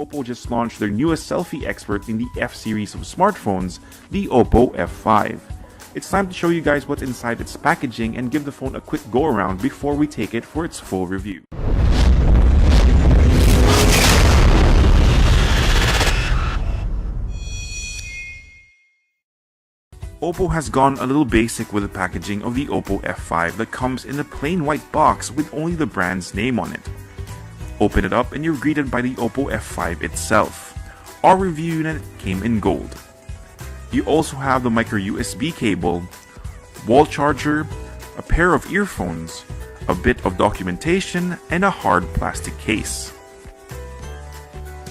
Oppo just launched their newest selfie expert in the F series of smartphones, the Oppo F5. It's time to show you guys what's inside its packaging and give the phone a quick go around before we take it for its full review. Oppo has gone a little basic with the packaging of the Oppo F5 that comes in a plain white box with only the brand's name on it. Open it up and you're greeted by the Oppo F5 itself. Our review unit came in gold. You also have the micro USB cable, wall charger, a pair of earphones, a bit of documentation, and a hard plastic case.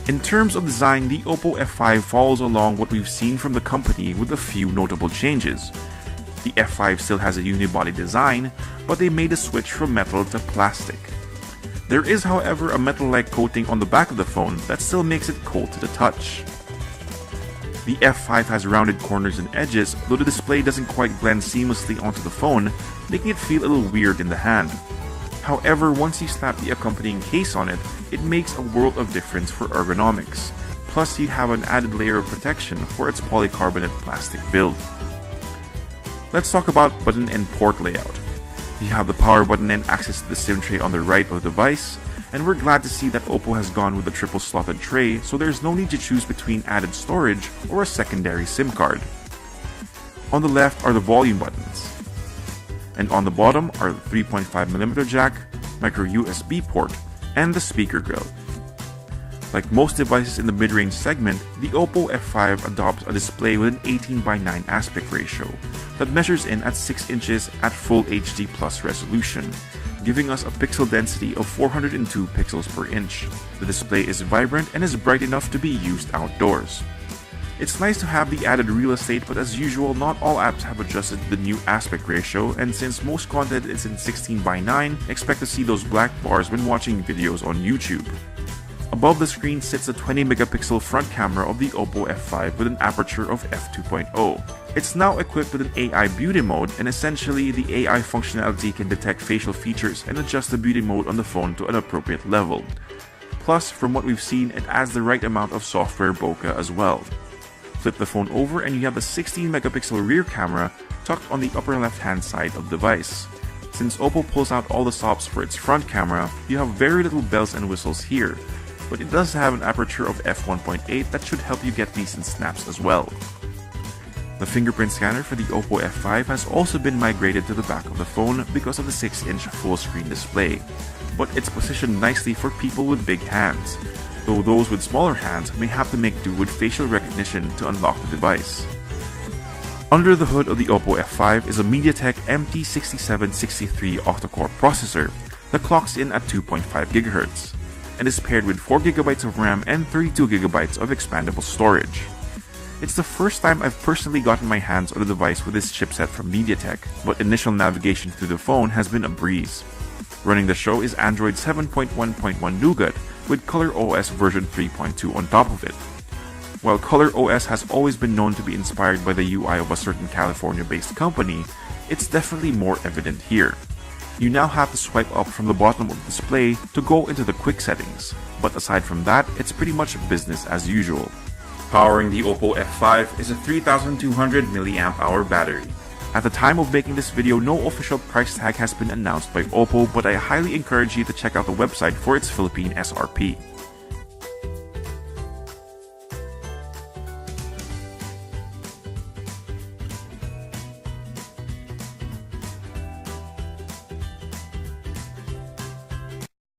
In terms of design, the Oppo F5 follows along what we've seen from the company with a few notable changes. The F5 still has a unibody design, but they made a switch from metal to plastic. There is, however, a metal-like coating on the back of the phone that still makes it cold to the touch. The F5 has rounded corners and edges, though the display doesn't quite blend seamlessly onto the phone, making it feel a little weird in the hand. However, once you slap the accompanying case on it, it makes a world of difference for ergonomics. Plus, you have an added layer of protection for its polycarbonate plastic build. Let's talk about button and port layout. You have the power button and access to the SIM tray on the right of the device, and we're glad to see that Oppo has gone with a triple slotted tray, so there's no need to choose between added storage or a secondary SIM card. On the left are the volume buttons, and on the bottom are the 3.5mm jack, micro USB port, and the speaker grill. Like most devices in the mid-range segment, the Oppo F5 adopts a display with an 18:9 aspect ratio that measures in at 6 inches at full HD plus resolution, giving us a pixel density of 402 pixels per inch. The display is vibrant and is bright enough to be used outdoors. It's nice to have the added real estate, but as usual, not all apps have adjusted to the new aspect ratio, and since most content is in 16:9, expect to see those black bars when watching videos on YouTube. Above the screen sits a 20MP front camera of the Oppo F5 with an aperture of f2.0. It's now equipped with an AI beauty mode, and essentially the AI functionality can detect facial features and adjust the beauty mode on the phone to an appropriate level. Plus, from what we've seen, it adds the right amount of software bokeh as well. Flip the phone over and you have the 16MP rear camera tucked on the upper left hand side of the device. Since Oppo pulls out all the stops for its front camera, you have very little bells and whistles here, but it does have an aperture of f1.8 that should help you get decent snaps as well. The fingerprint scanner for the Oppo F5 has also been migrated to the back of the phone because of the 6-inch full-screen display, but it's positioned nicely for people with big hands, though those with smaller hands may have to make do with facial recognition to unlock the device. Under the hood of the Oppo F5 is a Mediatek MT6763 octa-core processor that clocks in at 2.5 GHz. And is paired with 4GB of RAM and 32GB of expandable storage. It's the first time I've personally gotten my hands on a device with this chipset from Mediatek, but initial navigation through the phone has been a breeze. Running the show is Android 7.1.1 Nougat with ColorOS version 3.2 on top of it. While ColorOS has always been known to be inspired by the UI of a certain California-based company, it's definitely more evident here. You now have to swipe up from the bottom of the display to go into the quick settings, but aside from that, it's pretty much business as usual. Powering the Oppo F5 is a 3200mAh battery. At the time of making this video, no official price tag has been announced by Oppo, but I highly encourage you to check out the website for its Philippine SRP.